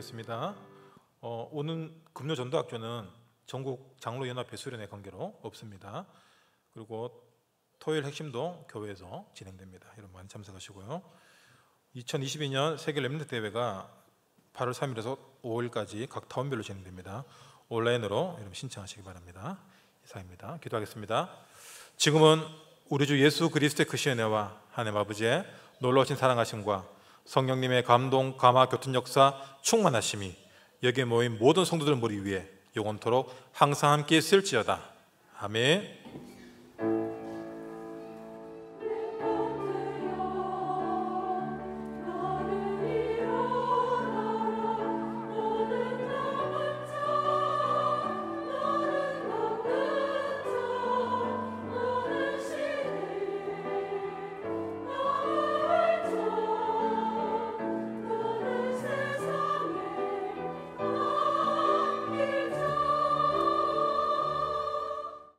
기도하겠습니다. 오는 금요전도학교는 전국 장로연합회 수련회 관계로 없습니다. 그리고 토요일 핵심도 교회에서 진행됩니다. 여러분 많이 참석하시고요. 2022년 세계 렘넌트 대회가 8월 3일에서 5일까지 각 타운별로 진행됩니다. 온라인으로 여러분 신청하시기 바랍니다. 이상입니다. 기도하겠습니다. 지금은 우리 주 예수 그리스도의 크신 은혜와 하나님 아버지의 놀라우신 사랑하심과 성령님의 감동, 감화, 교통 역사 충만하심이 여기에 모인 모든 성도들 머리 위에 영원토록 항상 함께 있을지어다. 아멘.